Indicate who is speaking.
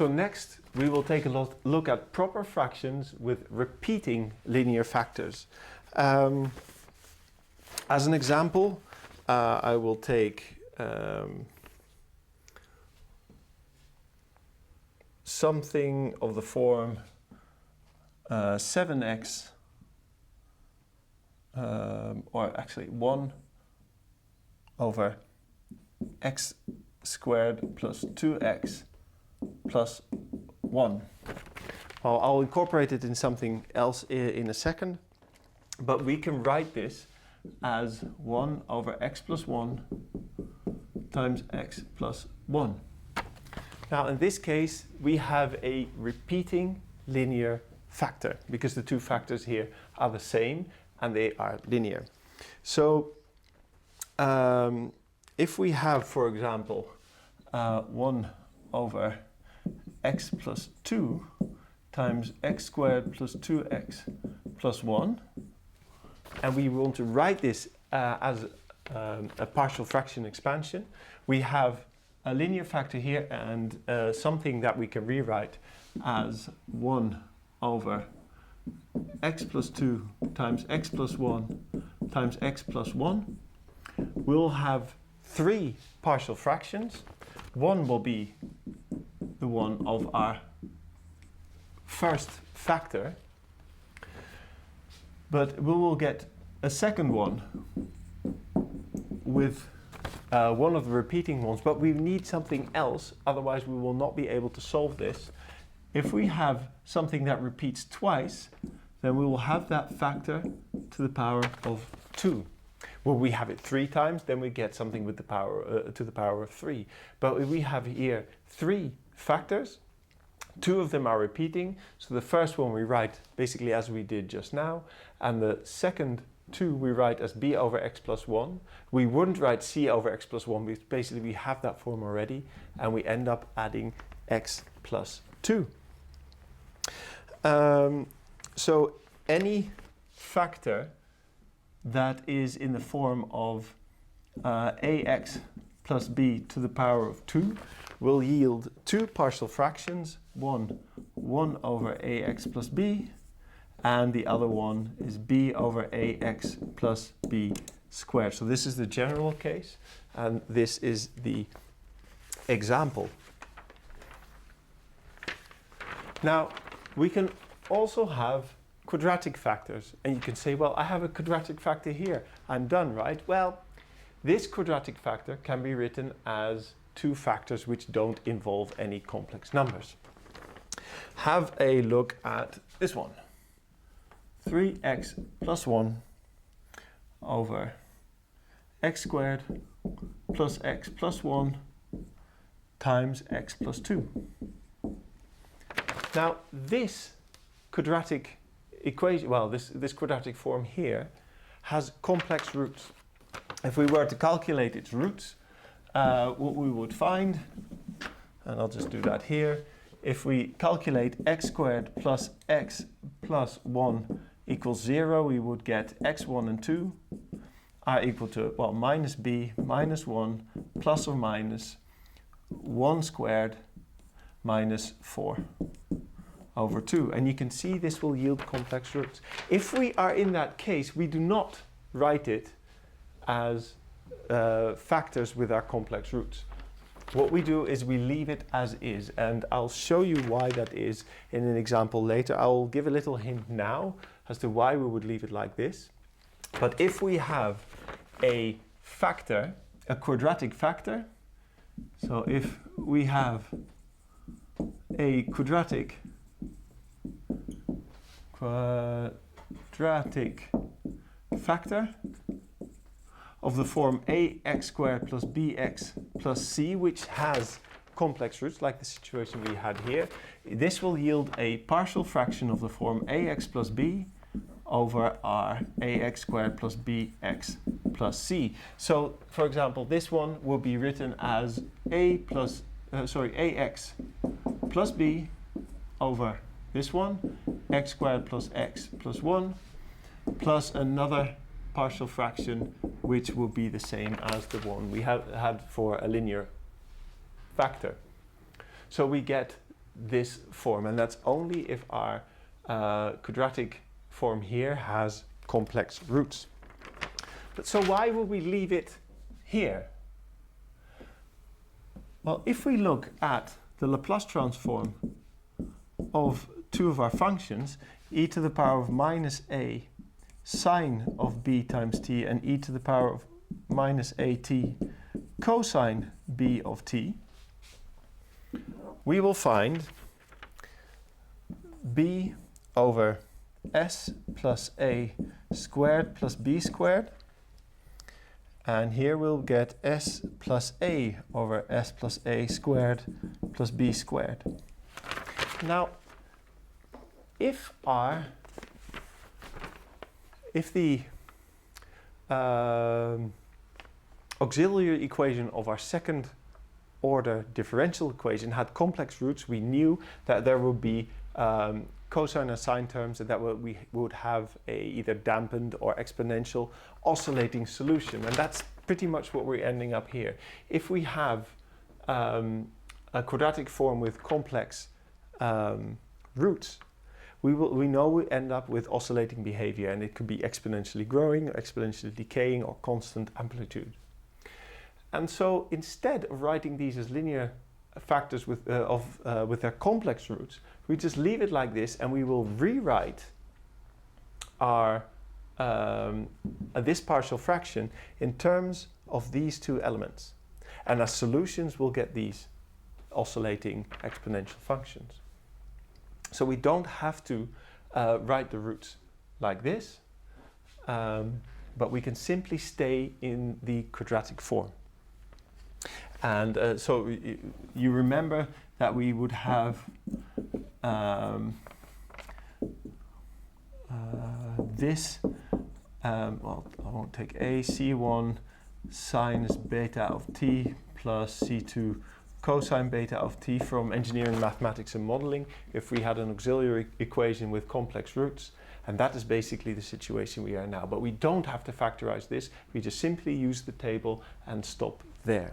Speaker 1: So next we will take a look at proper fractions with repeating linear factors. As an example, I will take something of the form 7x, or actually 1 over x squared plus 2x plus 1. Well, I'll incorporate it in something else in a second, but we can write this as 1 over x plus 1 times x plus 1. Now in this case we have a repeating linear factor because the two factors here are the same and they are linear. So if we have, for example, 1 over x plus 2 times x squared plus 2x plus 1, and we want to write this as a partial fraction expansion, we have a linear factor here and something that we can rewrite as 1 over x plus 2 times x plus 1 times x plus 1. We'll have 3 partial fractions. One will be the one of our first factor, but we will get a second one with one of the repeating ones, but we need something else, otherwise we will not be able to solve this. If we have something that repeats twice, then we will have that factor to the power of 2. When we have it 3 times, then we get something with the power to the power of 3. But we have here 3 factors. 2 of them are repeating. So the first one we write basically as we did just now, and the second 2 we write as b over x plus 1. We wouldn't write c over x plus 1 because basically we have that form already, and we end up adding x plus 2. So any factor that is in the form of ax plus b to the power of 2 will yield 2 partial fractions, one 1 over ax plus b, and the other one is b over ax plus b squared. So this is the general case, and this is the example. Now, we can also have quadratic factors, and you can say, well, I have a quadratic factor here, I'm done, right? Well, this quadratic factor can be written as 2 factors which don't involve any complex numbers. Have a look at this one. 3x plus 1 over x squared plus x plus 1 times x plus 2. Now this quadratic equation, well, this quadratic form here has complex roots. If we were to calculate its roots, what we would find, and I'll just do that here, if we calculate x squared plus x plus 1 equals 0, we would get x1 and 2 are equal to, well, minus b minus 1 plus or minus 1 squared minus 4 over 2. And you can see this will yield complex roots. If we are in that case, we do not write it as factors with our complex roots. What we do is we leave it as is, and I'll show you why that is in an example later. I'll give a little hint now as to why we would leave it like this. But if we have a factor, a quadratic factor, so if we have a quadratic factor of the form ax squared plus bx plus c, which has complex roots like the situation we had here, this will yield a partial fraction of the form ax plus b over our ax squared plus bx plus c. So, for example, this one will be written as ax plus b over this one, x squared plus x plus 1, plus another partial fraction which will be the same as the one we had for a linear factor. So we get this form, and that's only if our quadratic form here has complex roots. But so why would we leave it here? Well, if we look at the Laplace transform of two of our functions, e to the power of minus a sine of b times t and e to the power of minus at cosine b of t, we will find b over s plus a squared plus b squared, and here we'll get s plus a over s plus a squared plus b squared. Now, if the auxiliary equation of our second order differential equation had complex roots, we knew that there would be cosine and sine terms, and that we would have a either dampened or exponential oscillating solution, and that's pretty much what we're ending up here. If we have a quadratic form with complex roots, we know we end up with oscillating behavior, and it could be exponentially growing, exponentially decaying, or constant amplitude. And so instead of writing these as linear factors with their complex roots, we just leave it like this, and we will rewrite our this partial fraction in terms of these two elements. And as solutions, we'll get these oscillating exponential functions. So we don't have to write the roots like this, but we can simply stay in the quadratic form. And so you remember that we would have this, well, I won't take a, c1 sinus beta of t plus c2 cosine beta of t from engineering, mathematics and modeling if we had an auxiliary equation with complex roots. And that is basically the situation we are now. But we don't have to factorize this. We just simply use the table and stop there.